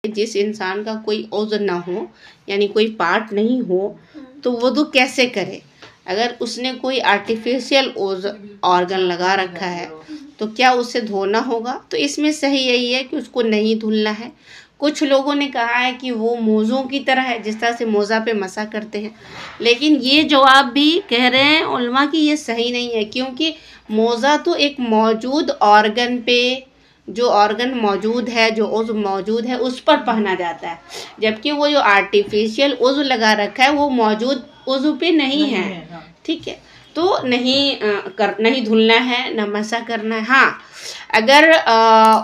जिस इंसान का कोई उज़्र ना हो, यानी कोई पार्ट नहीं हो, तो वुदू कैसे करे? अगर उसने कोई आर्टिफिशियल ऑर्गन लगा रखा है तो क्या उसे धोना होगा? तो इसमें सही यही है कि उसको नहीं धुलना है। कुछ लोगों ने कहा है कि वो मोज़ों की तरह है, जिस तरह से मोज़ा पे मसा करते हैं, लेकिन ये जवाब भी कह रहे हैं उलमा कि ये सही नहीं है, क्योंकि मोज़ा तो एक मौजूद ऑर्गन पे, जो ऑर्गन मौजूद है, जो उज़्व मौजूद है, उस पर पहना जाता है, जबकि वो जो आर्टिफिशियल उज़्व लगा रखा है वो मौजूद उज़्व पे नहीं है। ठीक है, तो नहीं धुलना है, न मसा करना है। हाँ, अगर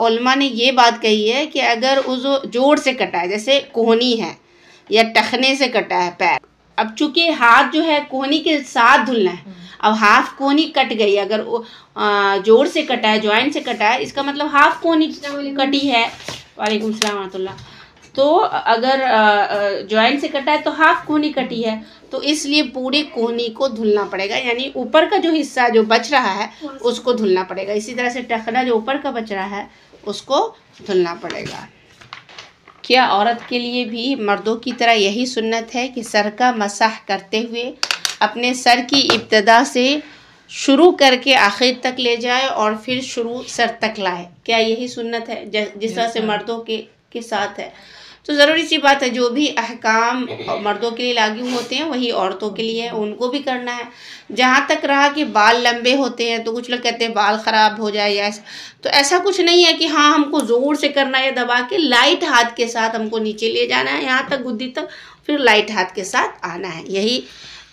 उलमा ने ये बात कही है कि अगर उज़्व जोड़ से कटा है, जैसे कोहनी है या टखने से कटा है पैर, अब चूंकि हाथ जो है कोहनी के साथ धुलना है, अब हाफ कोहनी कट गई, अगर जोड़ से कटा है, जॉइंट से कटा है, इसका मतलब हाफ कोहनी कटी है। वालेकुम सलाम रहमतुल्लाह। तो अगर जॉइंट से कटा है तो हाफ कोहनी कटी है, तो इसलिए पूरी कोहनी को धुलना पड़ेगा, यानी ऊपर का जो हिस्सा जो बच रहा है उसको धुलना पड़ेगा। इसी तरह से टखना जो ऊपर का बच रहा है उसको धुलना पड़ेगा। क्या औरत के लिए भी मर्दों की तरह यही सुन्नत है कि सर का मसाह करते हुए अपने सर की इब्तदा से शुरू करके आखिर तक ले जाए और फिर शुरू सर तक लाए? क्या यही सुन्नत है जिस तरह से मर्दों के साथ है? तो ज़रूरी सी बात है, जो भी अहकाम मर्दों के लिए लागू होते हैं वही औरतों के लिए है, उनको भी करना है। जहाँ तक रहा कि बाल लंबे होते हैं, तो कुछ लोग कहते हैं बाल ख़राब हो जाए या ऐसा, तो ऐसा कुछ नहीं है कि हाँ हमको ज़ोर से करना है, दबा के लाइट हाथ के साथ हमको नीचे ले जाना है यहाँ तक गुद्दी तक, फिर लाइट हाथ के साथ आना है। यही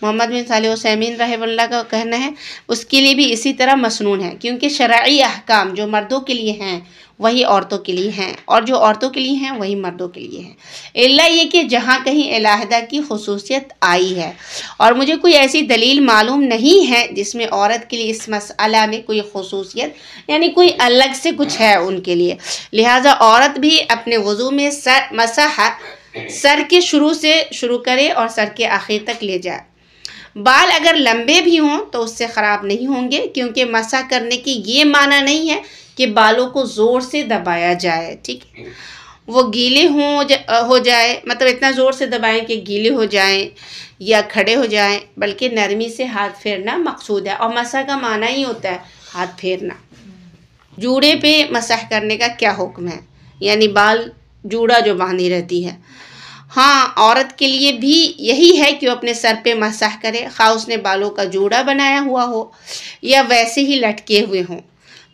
मोहम्मद बिन सालेह उसैमीन रहमतुल्लाह का कहना है। उसके लिए भी इसी तरह मसनून है, क्योंकि शरई अहकाम जो मर्दों के लिए हैं वही औरतों के लिए हैं, और जो औरतों के लिए हैं वही मर्दों के लिए हैं। इल्ला ये कि जहाँ कहीं इलाहदा की खुसूसियत आई है, और मुझे कोई ऐसी दलील मालूम नहीं है जिसमें औरत के लिए इस मसला में कोई खुसूसियत, यानी कोई अलग से कुछ है उनके लिए, लिहाजा औरत भी अपने वज़ू में सर के शुरू से शुरू करे और सर के आखिर तक ले जाए। बाल अगर लंबे भी हों तो उससे ख़राब नहीं होंगे, क्योंकि मसा करने की ये माना नहीं है कि बालों को ज़ोर से दबाया जाए। ठीक है, वो गीले हो जाए, मतलब इतना ज़ोर से दबाएं कि गीले हो जाएं या खड़े हो जाएं, बल्कि नरमी से हाथ फेरना मकसूद है। और मसा का माना ही होता है हाथ फेरना। जूड़े पे मसाह करने का क्या हुक्म है? यानी बाल जूड़ा जो बांधी रहती है, हाँ, औरत के लिए भी यही है कि वो अपने सर पे मसाह करे, खा उसने बालों का जूड़ा बनाया हुआ हो या वैसे ही लटके हुए हों,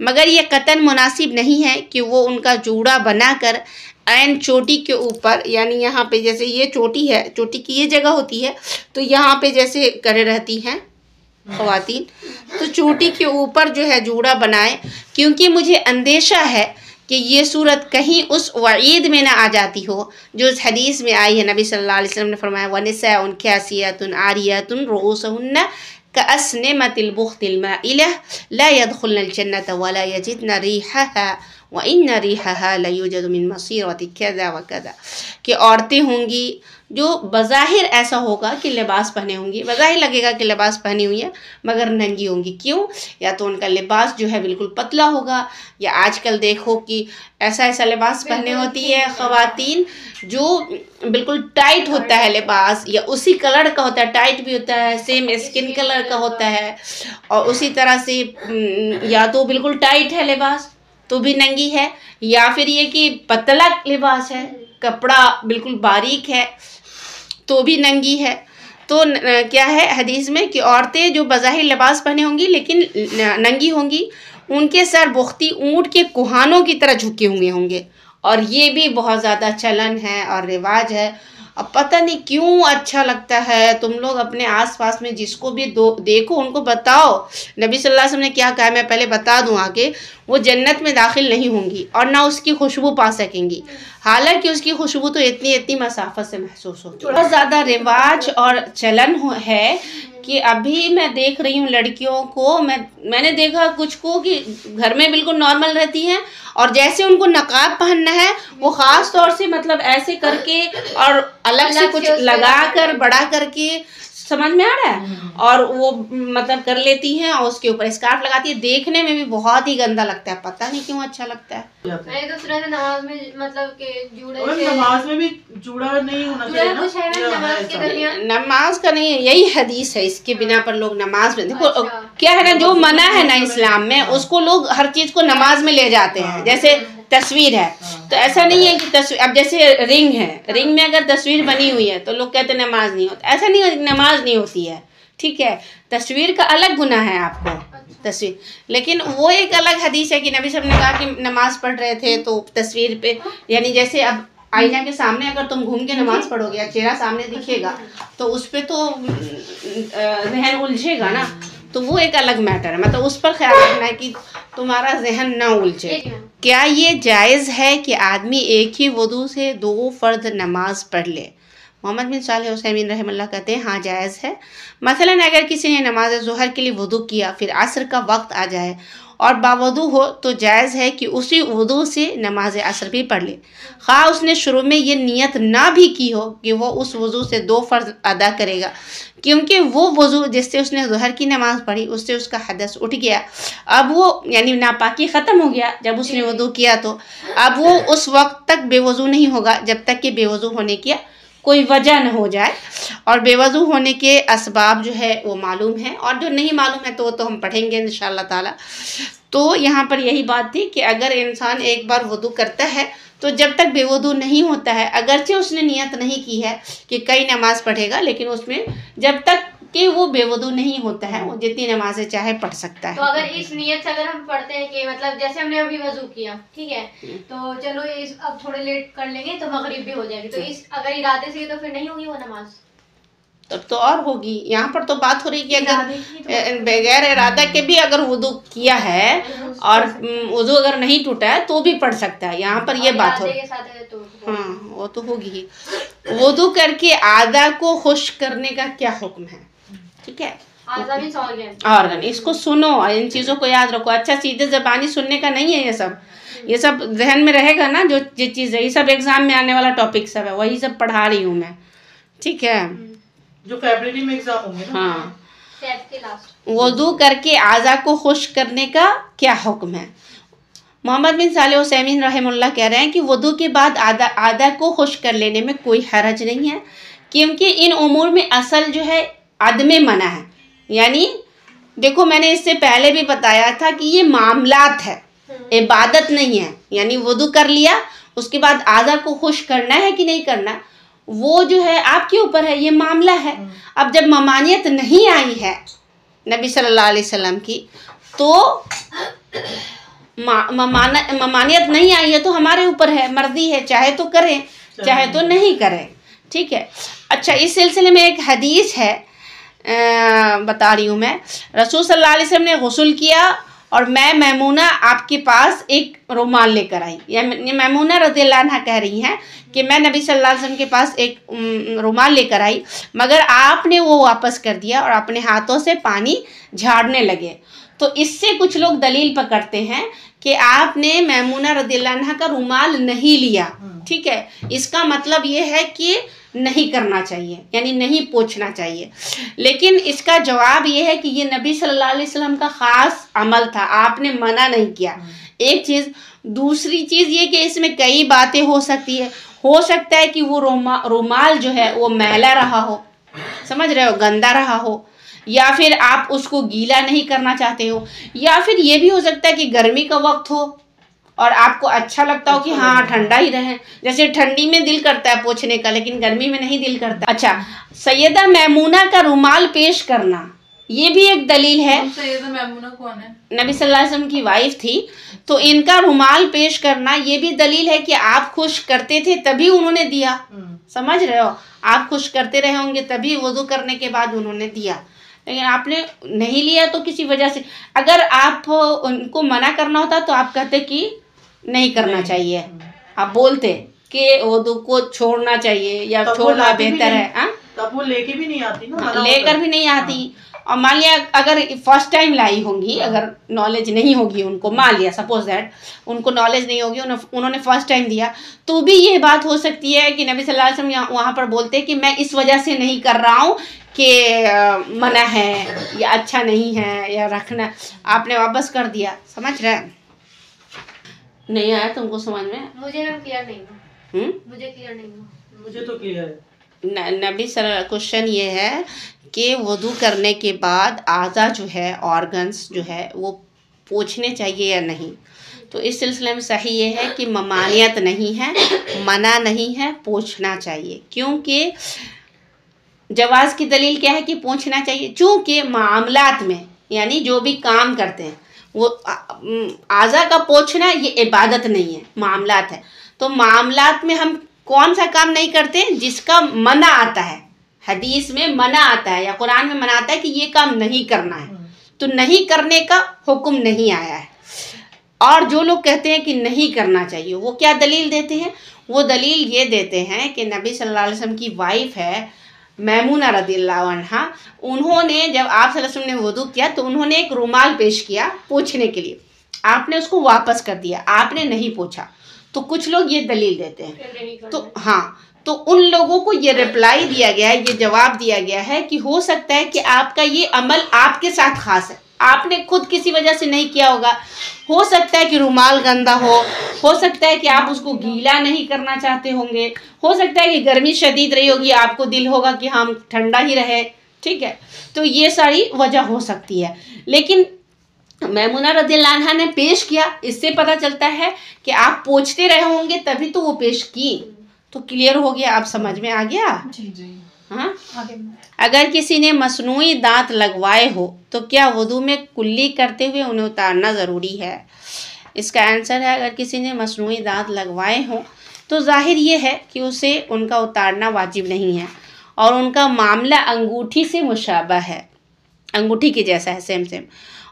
मगर ये कतन मुनासिब नहीं है कि वो उनका जूड़ा बनाकर ऐन चोटी के ऊपर, यानी यहाँ पे जैसे ये चोटी है, चोटी की ये जगह होती है, तो यहाँ पे जैसे करे रहती हैं ख़वातीन, तो चोटी के ऊपर जो है जूड़ा बनाए, क्योंकि मुझे अंदेशा है कि ये सूरत कहीं उस वईद में ना आ जाती हो जो उस हदीस में आई है। नबी सल्लल्लाहु अलैहि वसल्लम ने फरमाया, वनिसाउन कासियातुन आरियातुन रुऊसुहुन्ना कअस्निमतिल बुख्तिल माइला ला यदखुलनल जन्नत वला यजिदन रिहहा व इन्न रिहहा ला युजदु मिन मसीरति कज़ा व कज़ा, कि औरतें होंगी जो बज़ाहिर ऐसा होगा कि लिबास पहने होंगी, बज़ाहिर लगेगा कि लिबास पहनी हुई है मगर नंगी होंगी। क्यों? या तो उनका लिबास जो है बिल्कुल पतला होगा, या आजकल देखो कि ऐसा लिबास पहने होती है ख़वातीन जो बिल्कुल टाइट होता है लिबास, या उसी कलर का होता है, टाइट भी होता है, सेम स्किन कलर का होता है, और उसी तरह से या तो बिल्कुल टाइट है लिबास तो भी नंगी है, या फिर ये कि पतला लिबास है, कपड़ा बिल्कुल बारीक है तो भी नंगी है। तो क्या है हदीस में कि औरतें जो बज़ाहिर लिबास पहने होंगी लेकिन नंगी होंगी, उनके सर बुख्ती ऊँट के कुहानों की तरह झुके हुए होंगे, और ये भी बहुत ज़्यादा चलन है और रिवाज है। अब पता नहीं क्यों अच्छा लगता है। तुम लोग अपने आसपास में जिसको भी देखो उनको बताओ नबी सल्लल्लाहु अलैहि वसल्लम ने क्या कहा। मैं पहले बता दूँ आगे, वो जन्नत में दाखिल नहीं होंगी और ना उसकी खुशबू पा सकेंगी, हालांकि उसकी खुशबू तो इतनी मसाफत से महसूस होती है। बहुत ज़्यादा रिवाज और चलन है कि अभी मैं देख रही हूँ लड़कियों को, मैंने देखा कुछ को कि घर में बिल्कुल नॉर्मल रहती हैं, और जैसे उनको नकाब पहनना है वो ख़ास तौर से मतलब ऐसे करके और अलग से कुछ लगा कर बड़ा करके समझ में आ रहा है। और वो मतलब कर लेती हैं और उसके ऊपर स्कार्फ लगाती है, देखने में भी बहुत ही गंदा लगता है, पता नहीं क्यों अच्छा लगता है। मैंने तो सुना था नमाज में मतलब के जूड़े नमाज में भी जूड़ा नहीं होना चाहिए ना, कुछ है ना नमाज के दरमियान। नमाज का नहीं, यही हदीस है, इसके बिना पर लोग नमाज में देखो क्या है ना, जो मना है ना इस्लाम में उसको लोग हर चीज को नमाज में ले जाते हैं। जैसे तस्वीर है तो ऐसा नहीं है कि तस्वीर, अब जैसे रिंग है, रिंग में अगर तस्वीर बनी हुई है तो लोग कहते हैं नमाज नहीं होती, ऐसा नहीं, नमाज नहीं होती है, ठीक है। तस्वीर का अलग गुनाह है आपको, तस्वीर, लेकिन वो एक अलग हदीस है कि नबी साहब ने कहा कि नमाज पढ़ रहे थे तो तस्वीर पे, यानी जैसे अब आईना के सामने अगर तुम घूम के नमाज पढ़ोगे या चेहरा सामने दिखेगा तो उस पर तो जहन उलझेगा ना, तो वो एक अलग मैटर है, मतलब उस पर ख्याल रखना है कि तुम्हारा जहन ना उलझे। क्या ये जायज़ है कि आदमी एक ही वुदू से 2 फर्द नमाज पढ़ ले? मोहम्मद बिन सालेह उसैमीन रहमतुल्लाह कहते हैं हाँ जायज़ है। मसलन अगर किसी ने नमाज ज़ोहर के लिए वुदू किया, फिर असर का वक्त आ जाए और बावुदू हो तो जायज़ है कि उसी वुदू से नमाज असर भी पढ़ ले, खा उसने शुरू में ये नियत ना भी की हो कि वो उस वुज़ू से 2 फ़र्ज़ अदा करेगा, क्योंकि वो वुज़ू जिससे उसने ज़ोहर की नमाज़ पढ़ी उससे उसका हदस उठ गया। अब वो यानी नापाकी ख़त्म हो गया जब उसने वुज़ू किया, तो अब वो उस वक्त तक बेवज़ू नहीं होगा जब तक कि बेवज़ू होने की कोई वजह न हो जाए। और बेवज़ू होने के असबाब जो है वो मालूम है, और जो नहीं मालूम है तो हम पढ़ेंगे इंशाअल्लाह ताला। तो यहाँ पर यही बात थी कि अगर इंसान एक बार वुदू करता है तो जब तक बेवुदू नहीं होता है, अगरचे उसने नियत नहीं की है कि कई नमाज पढ़ेगा, लेकिन उसमें जब तक कि वो बेवुदू नहीं होता है वो जितनी नमाजें चाहे पढ़ सकता है। तो अगर इस नियत से अगर हम पढ़ते हैं कि मतलब जैसे हमने अभी वजू किया, ठीक है, तो चलो इस अब थोड़े लेट कर लेंगे तो मगरिब भी हो जाएगी, तो इस अगर इरादे से तो फिर नहीं होगी वो नमाज, तब तो और होगी। यहाँ पर तो बात हो रही कि अगर बगैर इरादा के भी अगर वुदू किया है और वुदू अगर नहीं टूटा है तो भी पढ़ सकता है, यहाँ पर ये बात हो रही। हाँ वो तो होगी। वुदू करके आधा को खुश करने का क्या हुक्म है? ठीक है, ऑर्गन, इसको सुनो, इन चीज़ों को याद रखो। अच्छा सीधे ज़बानी सुनने का नहीं है ये सब जहन में रहेगा ना, जो चीज़ है ये सब एग्जाम में आने वाला टॉपिक सब है, वही सब पढ़ा रही हूँ मैं, ठीक है, जो फरवरी में एग्जाम होंगे ना। हाँ, वुदू करके आज़ा को खुश करने का क्या हुक्म है? मोहम्मद बिन सालेह उसैमीन रहमतुल्लाह कह रहे हैं कि वुदू के बाद आधा को खुश कर लेने में कोई हरज नहीं है, क्योंकि इन उमूर में असल जो है आदमे मना है। यानी देखो मैंने इससे पहले भी बताया था कि ये मामलात है, इबादत नहीं है। यानी वुदू कर लिया उसके बाद आधा को खुश करना है कि नहीं करना वो जो है आपके ऊपर है, ये मामला है। अब जब ममानियत नहीं आई है नबी सल्लल्लाहु अलैहि वसल्लम की, तो ममानियत नहीं आई है तो हमारे ऊपर है, मर्जी है, चाहे तो करें चाहे तो नहीं करें, ठीक है। अच्छा इस सिलसिले में एक हदीस है, बता रही हूँ मैं। रसूल सल्लल्लाहु अलैहि वसल्लम ने गुस्ल किया और मैं मैमूना आपके पास एक रुमाल लेकर आई। ये मैमूना रज़ियल्लाहु अन्हा कह रही हैं कि मैं नबी सल्लल्लाहु अलैहि वसल्लम के पास एक रुमाल लेकर आई, मगर आपने वो वापस कर दिया और अपने हाथों से पानी झाड़ने लगे। तो इससे कुछ लोग दलील पकड़ते हैं कि आपने मैमूना रज़ियल्लाहु अन्हा का रुमाल नहीं लिया, ठीक है। इसका मतलब ये है कि नहीं करना चाहिए, यानी नहीं पोंछना चाहिए। लेकिन इसका जवाब ये है कि ये नबी सल्लल्लाहु अलैहि वसल्लम का ख़ास अमल था, आपने मना नहीं किया। एक चीज़, दूसरी चीज़ ये कि इसमें कई बातें हो सकती है। हो सकता है कि वो रुमाल जो है वो मैला रहा हो, समझ रहे हो, गंदा रहा हो, या फिर आप उसको गीला नहीं करना चाहते हो, या फिर ये भी हो सकता है कि गर्मी का वक्त हो और आपको अच्छा लगता हो कि हाँ ठंडा ही रहे। जैसे ठंडी में दिल करता है पोंछने का लेकिन गर्मी में नहीं दिल करता। अच्छा सैयदा मैमूना का रुमाल पेश करना ये भी एक दलील है। सैयदा मैमूना कौन है? नबी सल्लल्लाहु अलैहि वसल्लम की वाइफ थी, तो इनका रुमाल पेश करना ये भी दलील है कि आप खुश करते थे तभी उन्होंने दिया। समझ रहे हो, आप खुश करते रहे होंगे तभी वुदू करने के बाद उन्होंने दिया, लेकिन आपने नहीं लिया तो किसी वजह से। अगर आप उनको मना करना होता तो आप कहते कि नहीं करना चाहिए, आप बोलते कि वुदू को छोड़ना चाहिए या छोड़ना बेहतर है। तब वो लेके भी नहीं आती ना, लेकर भी नहीं आती। और मान लिया अगर फर्स्ट टाइम लाई होंगी, अगर नॉलेज नहीं होगी उनको, मान लिया सपोज दैट उनको नॉलेज नहीं होगी, उन्होंने फर्स्ट टाइम दिया, तो भी ये बात हो सकती है कि नबी सल्लल्लाहु अलैहि वसल्लम वहाँ पर बोलते हैं कि मैं इस वजह से नहीं कर रहा हूँ कि मना है या अच्छा नहीं है या रखना, आपने वापस कर दिया। समझ रहे? नहीं आया तुमको समझ में? मुझे ना क्लियर नहीं हुआ, मुझे क्लियर नहीं हुआ। मुझे तो क्लियर है। नबी क्वेश्चन ये है कि वुदू करने के बाद आज़ा जो है, ऑर्गन्स जो है, वो पोंछने चाहिए या नहीं। तो इस सिलसिले में सही ये है कि ममानियत नहीं है, मना नहीं है, पोंछना चाहिए। क्योंकि जवाज़ की दलील क्या है कि पोंछना चाहिए? चूँकि मामलात में, यानी जो भी काम करते हैं वो आज़ा का पोंछना ये इबादत नहीं है, मामलात है। तो मामलात में हम कौन सा काम नहीं करते जिसका मना आता है, हदीस में मना आता है या कुरान में मना आता है कि ये काम नहीं करना है, तो नहीं करने का हुक्म नहीं आया है। और जो लोग कहते हैं कि नहीं करना चाहिए, वो क्या दलील देते हैं? वो दलील ये देते हैं कि नबी सल्लल्लाहु अलैहि वसल्लम की वाइफ है मैमूना रदियल्लाहु अन्हा, उन्होंने जब आप सल्लल्लाहु अलैहि वसल्लम ने वुदू किया तो उन्होंने एक रुमाल पेश किया पोंछने के लिए, आपने उसको वापस कर दिया, आपने नहीं पोंछा। तो कुछ लोग ये दलील देते हैं। तो हाँ, तो उन लोगों को ये रिप्लाई दिया गया है, ये जवाब दिया गया है कि हो सकता है कि आपका ये अमल आपके साथ खास है, आपने खुद किसी वजह से नहीं किया होगा। हो सकता है कि रुमाल गंदा हो सकता है कि आप उसको गीला नहीं करना चाहते होंगे, हो सकता है कि गर्मी शदीद रही होगी, आपको दिल होगा कि हम ठंडा ही रहे, ठीक है। तो ये सारी वजह हो सकती है। लेकिन मैमूना रज़ियल्लाहु अन्हा ने पेश किया, इससे पता चलता है कि आप पोंछते रहे होंगे तभी तो वो पेश की। तो क्लियर हो गया, आप समझ में आ गया? जी जी। हाँ, अगर किसी ने मसनूई दांत लगवाए हो तो क्या वुदू में कुल्ली करते हुए उन्हें उतारना ज़रूरी है? इसका आंसर है, अगर किसी ने मसनूई दांत लगवाए हो तो जाहिर ये है कि उसे उनका उतारना वाजिब नहीं है और उनका मामला अंगूठी से मुशाबह है, अंगूठी के जैसा है, सेम।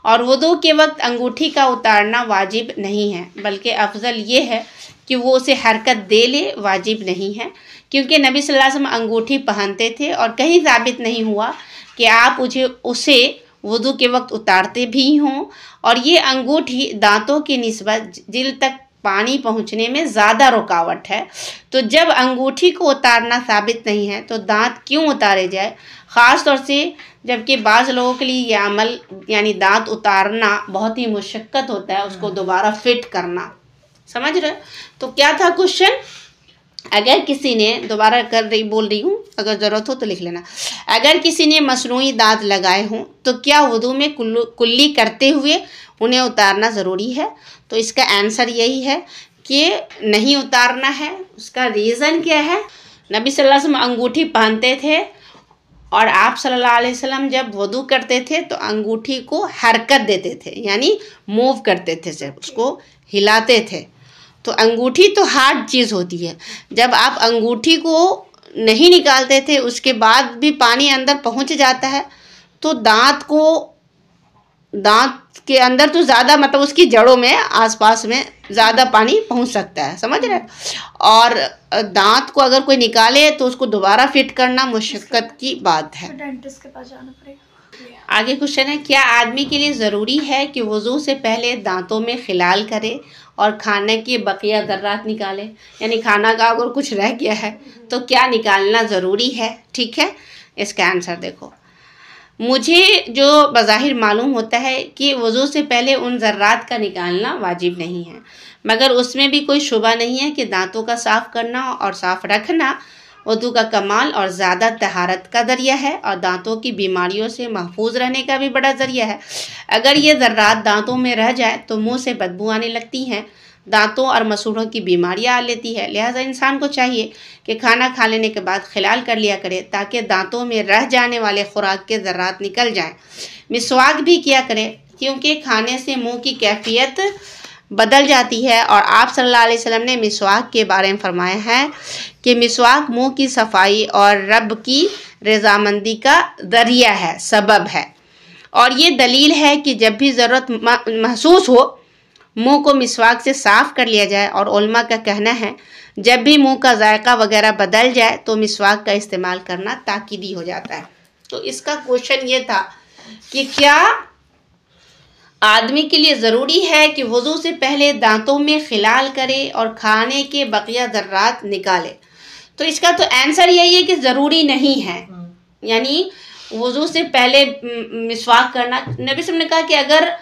और वुदू के वक्त अंगूठी का उतारना वाजिब नहीं है, बल्कि अफजल ये है कि वो उसे हरकत दे ले, वाजिब नहीं है। क्योंकि नबी सल्लल्लाहु अलैहि वसल्लम अंगूठी पहनते थे और कहीं साबित नहीं हुआ कि आप उसे वुदू के वक्त उतारते भी हों। और ये अंगूठी दांतों की निस्बत जिल्द तक पानी पहुंचने में ज़्यादा रुकावट है। तो जब अंगूठी को उतारना साबित नहीं है तो दांत क्यों उतारे जाए, ख़ास तौर से जबकि बाज़ लोगों के लिए यह अमल यानी दांत उतारना बहुत ही मुशक्क़त होता है, उसको दोबारा फिट करना। समझ रहे? तो क्या था क्वेश्चन? अगर किसी ने, दोबारा बोल रही हूँ, अगर ज़रूरत हो तो लिख लेना, अगर किसी ने मसनूई दांत लगाए हों तो क्या वुदू में कुल्ली करते हुए उन्हें उतारना ज़रूरी है? तो इसका आंसर यही है कि नहीं उतारना है। उसका रीज़न क्या है? नबी सल्लल्लाहु अलैहि वसल्लम अंगूठी पहनते थे और आप सल्लल्लाहु अलैहि वसल्लम जब वुदू करते थे तो अंगूठी को हरकत देते थे, यानी मूव करते थे, जब उसको हिलाते थे। तो अंगूठी तो हार्ड चीज़ होती है, जब आप अंगूठी को नहीं निकालते थे उसके बाद भी पानी अंदर पहुंच जाता है तो दांत के अंदर तो ज़्यादा, मतलब उसकी जड़ों में, आसपास में ज़्यादा पानी पहुंच सकता है। समझ रहे? और दांत को अगर कोई निकाले तो उसको दोबारा फिट करना मुशक्क़त की बात है। डेंटिस्ट के पास जाना पड़ेगा। आगे क्वेश्चन है, क्या आदमी के लिए ज़रूरी है कि वुज़ू से पहले दांतों में खिलाल करे और खाने के बकिया ज़र्रात निकाले? यानी खाना का अगर कुछ रह गया है तो क्या निकालना ज़रूरी है? ठीक है, इसका आंसर देखो। मुझे जो बज़ाहिर मालूम होता है कि वुज़ू से पहले उन ज़र्रात का निकालना वाजिब नहीं है, मगर उसमें भी कोई शुबा नहीं है कि दांतों का साफ़ करना और साफ़ रखना वुज़ू का कमाल और ज़्यादा तहारत का ज़रिया है और दांतों की बीमारियों से महफूज रहने का भी बड़ा ज़रिया है। अगर ये ज़र्रात दांतों में रह जाए तो मुंह से बदबू आने लगती हैं, दांतों और मसूड़ों की बीमारियां आ लेती है। लिहाजा इंसान को चाहिए कि खाना खा लेने के बाद खिलाल कर लिया करे ताकि दांतों में रह जाने वाले खुराक के ज़र्रात निकल जाएं। मिसवाक भी किया करे क्योंकि खाने से मुंह की कैफियत बदल जाती है और आप सल्लल्लाहु अलैहि वसल्लम ने मिसवाक के बारे में फरमाया है कि मिसवाक मुंह की सफाई और रब की रज़ामंदी का ज़रिया है, सबब है। और ये दलील है कि जब भी ज़रूरत महसूस हो मुंह को मिसवाक से साफ़ कर लिया जाए। और उलमा का कहना है जब भी मुंह का जायका वगैरह बदल जाए तो मिसवाक का इस्तेमाल करना ताकीदी हो जाता है। तो इसका क्वेश्चन ये था कि क्या आदमी के लिए ज़रूरी है कि वज़ू से पहले दांतों में खिलाल करे और खाने के बकिया ज़र्रात निकाले। तो इसका तो आंसर यही है कि ज़रूरी नहीं है। यानी वज़ू से पहले मिसवाक करना, नबी सल्लल्लाहु अलैहि वसल्लम ने कहा कि अगर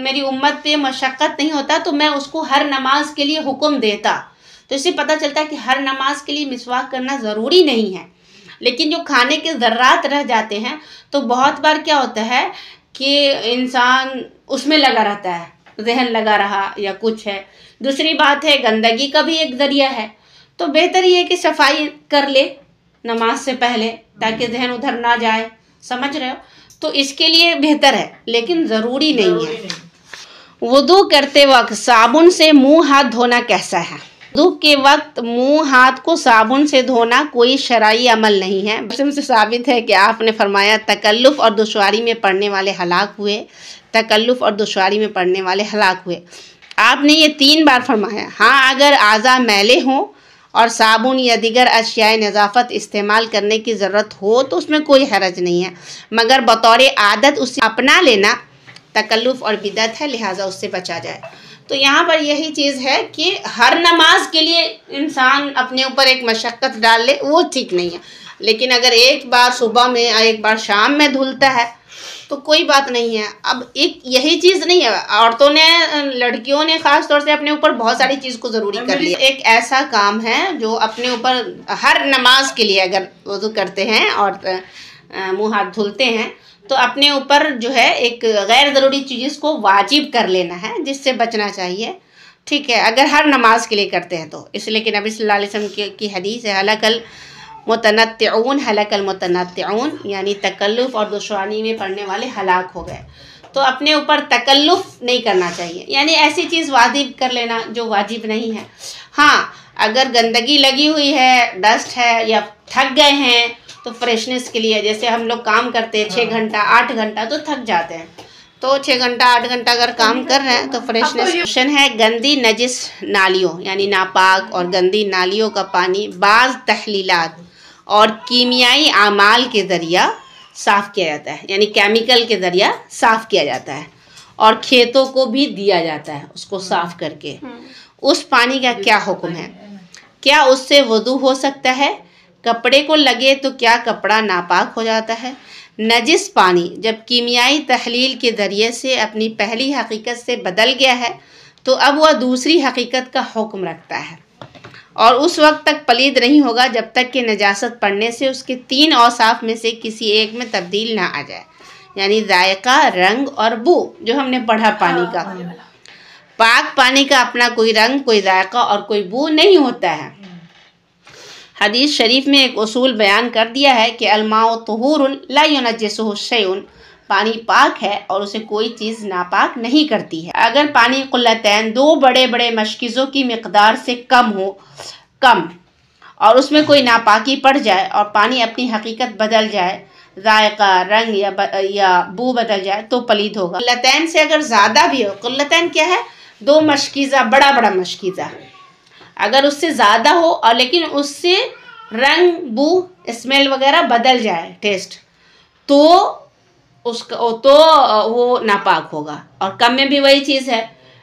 मेरी उम्मत पे मशक्क़त नहीं होता तो मैं उसको हर नमाज के लिए हुक्म देता। तो इससे पता चलता है कि हर नमाज के लिए मिसवाक करना ज़रूरी नहीं है। लेकिन जो खाने के ज़र्रात रह जाते हैं तो बहुत बार क्या होता है कि इंसान उसमें लगा रहता है, जहन लगा रहा या कुछ है। दूसरी बात है गंदगी का भी एक ज़रिया है। तो बेहतर ये है कि सफाई कर ले नमाज से पहले ताकि जहन उधर ना जाए, समझ रहे हो? तो इसके लिए बेहतर है, लेकिन ज़रूरी नहीं है। वुदू करते वक्त साबुन से मुंह हाथ धोना कैसा है? वुदू के वक्त मुंह हाथ को साबुन से धोना कोई शरई अमल नहीं है। इससे साबित है कि आपने फरमाया तकल्लुफ़ और दुश्वारी में पड़ने वाले हलाक हुए, तकल्लुफ़ और दुश्वारी में पड़ने वाले हलाक हुए। आपने ये 3 बार फरमाया। हाँ, अगर आज़ा मैले हों और साबुन या दीगर अशियाए नज़ाफ़त इस्तेमाल करने की ज़रूरत हो तो उसमें कोई हरज नहीं है, मगर बतौर आदत उसे अपना लेना तकल्लुफ़ और बिदअत है, लिहाजा उससे बचा जाए। तो यहाँ पर यही चीज़ है कि हर नमाज के लिए इंसान अपने ऊपर एक मशक्क़त डाल ले, वो ठीक नहीं है। लेकिन अगर एक बार सुबह में या एक बार शाम में धुलता है तो कोई बात नहीं है। अब एक यही चीज़ नहीं है, औरतों ने, लड़कियों ने ख़ास तौर से अपने ऊपर बहुत सारी चीज़ को ज़रूरी कर लिया। एक ऐसा काम है जो अपने ऊपर हर नमाज के लिए अगर वज़ू करते हैं और मुँह हाथ धुलते हैं तो अपने ऊपर जो है एक गैर ज़रूरी चीज़ को वाजिब कर लेना है, जिससे बचना चाहिए। ठीक है, अगर हर नमाज के लिए करते हैं तो। इसलिए कि नबी सल्लल्लाहु अलैहि वसल्लम की हदीस है हलकल मुतनत्तिऊन, यानी तकल्लुफ़ और दुश्वारी में पड़ने वाले हलाक हो गए। तो अपने ऊपर तकल्लुफ़ नहीं करना चाहिए, यानी ऐसी चीज़ वाजिब कर लेना जो वाजिब नहीं है। हाँ, अगर गंदगी लगी हुई है, डस्ट है या थक गए हैं तो फ्रेशनेस के लिए, जैसे हम लोग काम करते हैं 6 घंटा 8 घंटा तो थक जाते हैं, तो 6 घंटा 8 घंटा अगर काम कर रहे हैं तो फ्रेशनेस। क्वेश्चन है गंदी नजिस नालियों यानी नापाक और गंदी नालियों का पानी बाज़ तहलीलात और कीमियाई आमाल के ज़रिया साफ़ किया जाता है, यानी केमिकल के ज़रिया साफ़ किया जाता है और खेतों को भी दिया जाता है उसको साफ़ करके। उस पानी का क्या हुक्म है? क्या उससे वुदू हो सकता है? कपड़े को लगे तो क्या कपड़ा नापाक हो जाता है? नजिस पानी जब कीमियाई तहलील के ज़रिए से अपनी पहली हकीकत से बदल गया है तो अब वह दूसरी हकीकत का हुक्म रखता है और उस वक्त तक पलीद नहीं होगा जब तक कि नजासत पड़ने से उसके 3 औसाफ में से किसी एक में तब्दील ना आ जाए, यानी जायका, रंग और बू, जो हमने पढ़ा पानी का। पाक पानी का अपना कोई रंग, कोई जायका और कोई बू नहीं होता है। हदीस शरीफ में एक उसूल बयान कर दिया है कि अलमाउ तुहूरुन ला युनज्जिसुहु शैउन, पानी पाक है और उसे कोई चीज़ नापाक नहीं करती है। अगर पानी कुल्लतैन 2 बड़े बड़े मशकीज़ों की मिकदार से कम और उसमें कोई नापाकी पड़ जाए और पानी अपनी हकीकत बदल जाए, जायका, रंग या बू बदल जाए तो पलीद होगा। कुल्लतैन से अगर ज़्यादा भी हो, कुल्लतैन क्या है? 2 मशकीज़ा, बड़ा बड़ा मशकीज़ा, अगर उससे ज़्यादा हो और लेकिन उससे रंग, बू, स्मेल वगैरह बदल जाए, टेस्ट, तो उसका तो वो नापाक होगा। और कम में भी वही चीज़ है,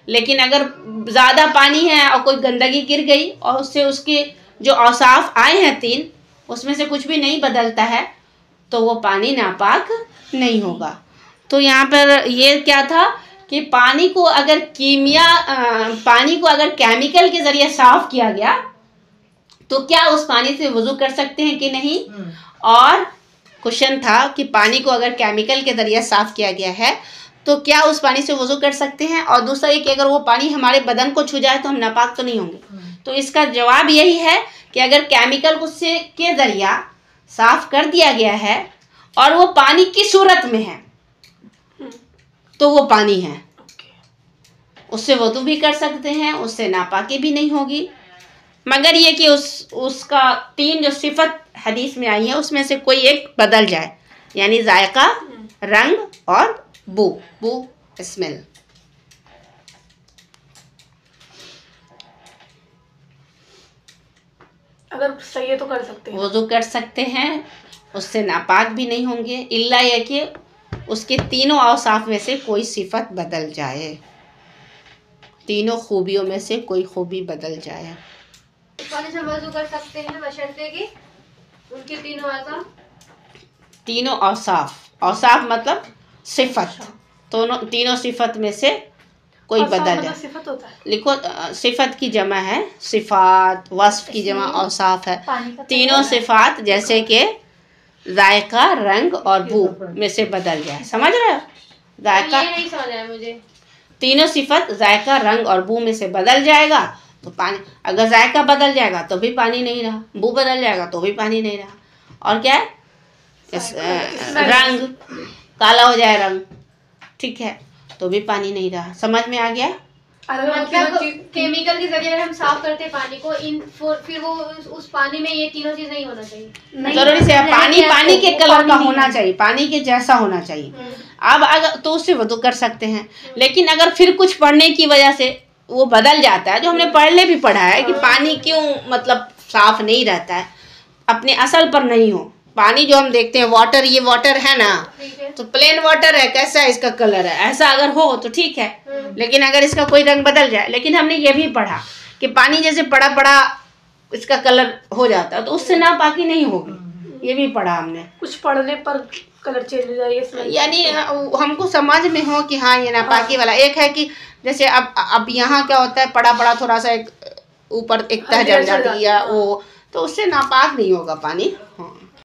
लेकिन अगर ज़्यादा पानी है और कोई गंदगी गिर गई और उससे उसके जो औसाफ आए हैं 3, उसमें से कुछ भी नहीं बदलता है तो वो पानी नापाक नहीं होगा। तो यहाँ पर ये क्या था कि पानी को अगर केमिकल के ज़रिए साफ़ किया गया तो क्या उस पानी से वज़ू कर सकते हैं कि नहीं। और क्वेश्चन था कि पानी को अगर केमिकल के ज़रिए साफ़ किया गया है तो क्या उस पानी से वज़ू कर सकते हैं। और दूसरा ये कि अगर वो पानी हमारे बदन को छू जाए तो हम नापाक तो नहीं होंगे। तो इसका जवाब यही है कि अगर केमिकल के ज़रिया साफ़ कर दिया गया है और वो पानी की सूरत में है तो वो पानी है, उससे वज़ू भी कर सकते हैं, उससे नापाकी भी नहीं होगी, मगर ये कि उसका 3 जो सिफत हदीस में आई है उसमें से कोई एक बदल जाए, यानी जायका, रंग और बू, स्मेल। अगर सही है तो कर सकते हैं, वज़ू कर सकते हैं, उससे नापाक भी नहीं होंगे, इल्ला यह कि उसके तीनों औसाफ में से कोई सिफत बदल जाए, तीनों खूबियों में से कोई खूबी बदल जाए। पानी से वजू कर सकते हैं बशर्ते कि उनके तीनों औसाफ, तीनों औसाफ, औसाफ मतलब सिफत, तीनों सिफत में से कोई बदल जाए। सिफत होता है। लिखो सिफत की जमा है सिफात, वस्फ की जमा औसाफ है। तीनों सिफात जैसे कि जायका, रंग और बू में से बदल जाए। समझ रहे हो? जायका, ये नहीं समझ आया मुझे। तीनों सिफत जायका, रंग और बू में से बदल जाएगा तो पानी, अगर जायका बदल जाएगा तो भी पानी नहीं रहा, बू बदल जाएगा तो भी पानी नहीं रहा, और क्या है रंग काला हो जाए रंग, ठीक है, तो भी पानी नहीं रहा। समझ में आ गया? मतलब केमिकल के जरिए अगर हम साफ करते हैं पानी को, फिर वो उस पानी में ये तीनों चीज नहीं होना चाहिए। जरूरी से पानी के कलर का होना चाहिए, पानी के जैसा होना चाहिए। अब अगर तो उससे वुदू कर सकते हैं, लेकिन अगर फिर कुछ पढ़ने की वजह से वो बदल जाता है, जो हमने पढ़ने भी पढ़ा है कि पानी क्यों मतलब साफ नहीं रहता है, अपने असल पर नहीं हो। पानी जो हम देखते हैं वाटर, ये वाटर है ना, तो प्लेन वाटर है, कैसा है इसका कलर है, ऐसा अगर हो तो ठीक है, लेकिन अगर इसका कोई रंग बदल जाए, लेकिन हमने ये भी पढ़ा कि पानी जैसे पड़ा पड़ा इसका कलर हो जाता है तो उससे नापाकी नहीं होगी, ये भी पढ़ा हमने। कुछ पढ़ने पर कलर चेंज हो जाए, यानी हमको समझ में हो कि हाँ ये नापाकी वाला। एक है कि जैसे अब यहाँ क्या होता है, पड़ा पड़ा थोड़ा सा एक ऊपर एक तह जम जाती है, वो तो उससे नापाक नहीं होगा पानी। हाँ।